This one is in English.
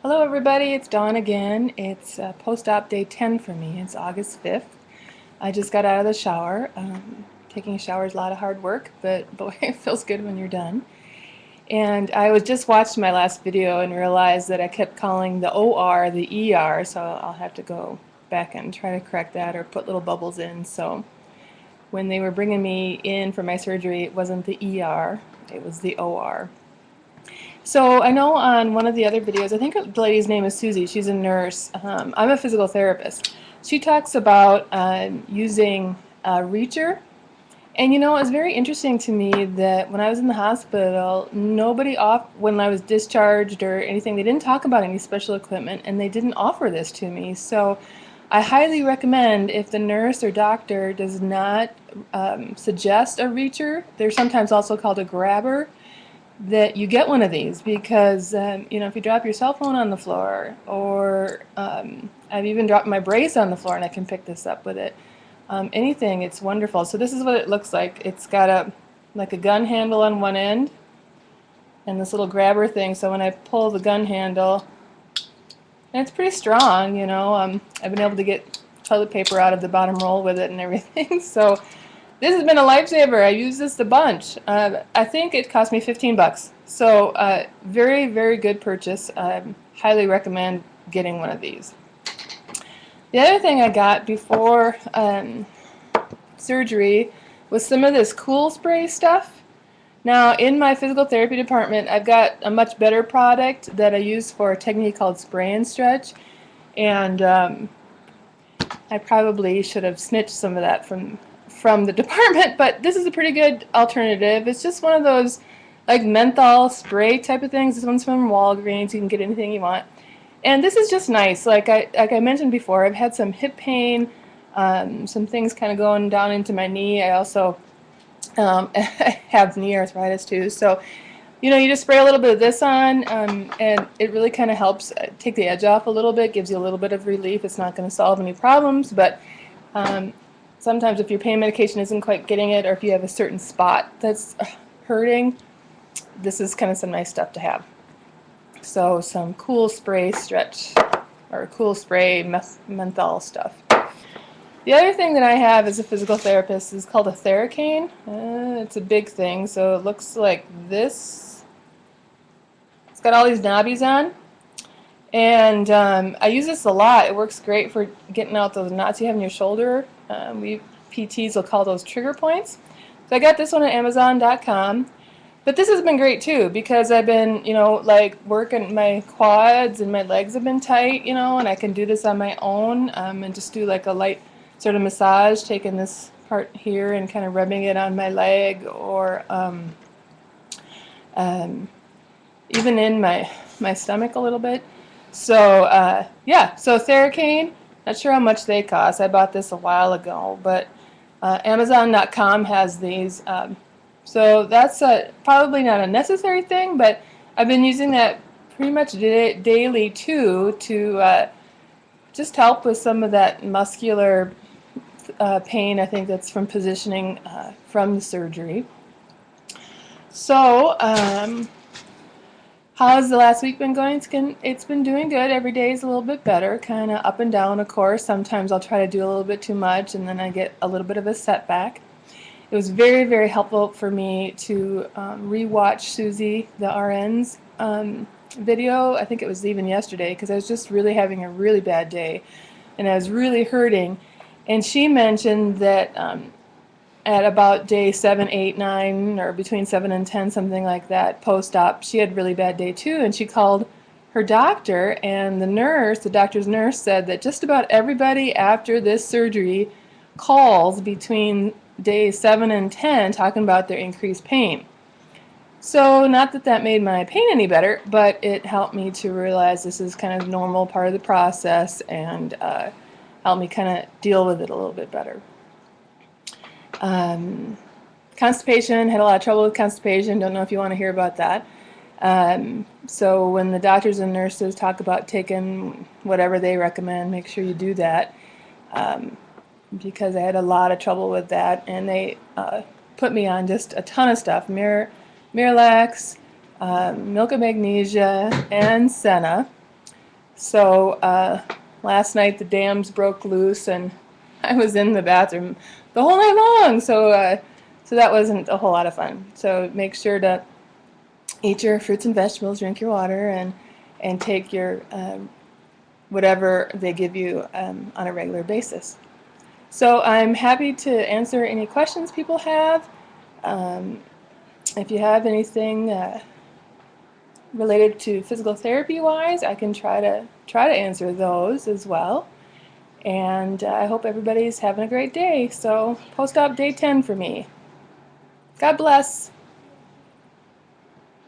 Hello everybody, it's Dawn again. It's post-op day 10 for me. It's August 5th. I just got out of the shower. Taking a shower is a lot of hard work, but boy, it feels good when you're done. And I was just watched my last video and realized that I kept calling the OR the ER, so I'll have to go back and try to correct that or put little bubbles in. So when they were bringing me in for my surgery, it wasn't the ER, it was the OR. So I know on one of the other videos, I think the lady's name is Susie, she's a nurse. I'm a physical therapist. She talks about using a reacher. And you know, it's very interesting to me that when I was in the hospital, nobody when I was discharged or anything, they didn't talk about any special equipment and they didn't offer this to me. So I highly recommend, if the nurse or doctor does not suggest a reacher, they're sometimes also called a grabber, that you get one of these because you know, if you drop your cell phone on the floor, or I've even dropped my brace on the floor and I can pick this up with it. Anything, it's wonderful. So this is what it looks like. It's got like a gun handle on one end and this little grabber thing, so when I pull the gun handle, and it's pretty strong, you know, I've been able to get toilet paper out of the bottom roll with it and everything. So this has been a lifesaver. I use this a bunch. I think it cost me 15 bucks. So very, very good purchase. I highly recommend getting one of these. The other thing I got before surgery was some of this cool spray stuff. Now in my physical therapy department, I've got a much better product that I use for a technique called spray and stretch. And I probably should have snitched some of that from the department, but this is a pretty good alternative. It's just one of those like menthol spray type of things. This one's from Walgreens. You can get anything you want. And this is just nice. Like I mentioned before, I've had some hip pain, some things kind of going down into my knee. I also I have knee arthritis too. So, you know, you just spray a little bit of this on, and it really kind of helps take the edge off a little bit, gives you a little bit of relief. It's not going to solve any problems, but sometimes if your pain medication isn't quite getting it, or if you have a certain spot that's hurting, this is kind of some nice stuff to have. So some cool spray stretch, or cool spray menthol stuff. The other thing that I have as a physical therapist is called a Theracane. It's a big thing, so it looks like this. It's got all these knobbies on, and I use this a lot. It works great for getting out those knots you have in your shoulder. We PTs will call those trigger points. So I got this one at Amazon.com. But this has been great too, because I've been, you know, like working my quads and my legs have been tight, you know, and I can do this on my own, and just do like a light sort of massage, taking this part here and kind of rubbing it on my leg, or even in my stomach a little bit. So yeah, so Theracane, not sure how much they cost. I bought this a while ago, but Amazon.com has these. So that's probably not a necessary thing, but I've been using that pretty much daily too, to just help with some of that muscular pain, I think that's from positioning from the surgery. So how's the last week been going? It's been doing good. Every day is a little bit better, kind of up and down, of course. Sometimes I'll try to do a little bit too much and then I get a little bit of a setback. It was very, very helpful for me to re-watch Susie, the RN's video. I think it was even yesterday, because I was just really having a really bad day and I was really hurting. And she mentioned that at about day 7, 8, 9, or between 7 and 10, something like that, post-op, she had a really bad day too, and she called her doctor, and the doctor's nurse said that just about everybody after this surgery calls between days 7 and 10 talking about their increased pain. So not that that made my pain any better, but it helped me to realize this is kind of normal part of the process, and helped me kind of deal with it a little bit better. Constipation, had a lot of trouble with constipation. Don't know if you want to hear about that. So when the doctors and nurses talk about taking whatever they recommend, make sure you do that. Because I had a lot of trouble with that, and they put me on just a ton of stuff: Miralax, milk of magnesia, and Senna. So last night the dams broke loose, and I was in the bathroom the whole night long. So that wasn't a whole lot of fun. So make sure to eat your fruits and vegetables, drink your water, and take your whatever they give you on a regular basis. So I'm happy to answer any questions people have. If you have anything related to physical therapy wise, I can try to answer those as well. And I hope everybody's having a great day. So post-op day 10 for me. God bless.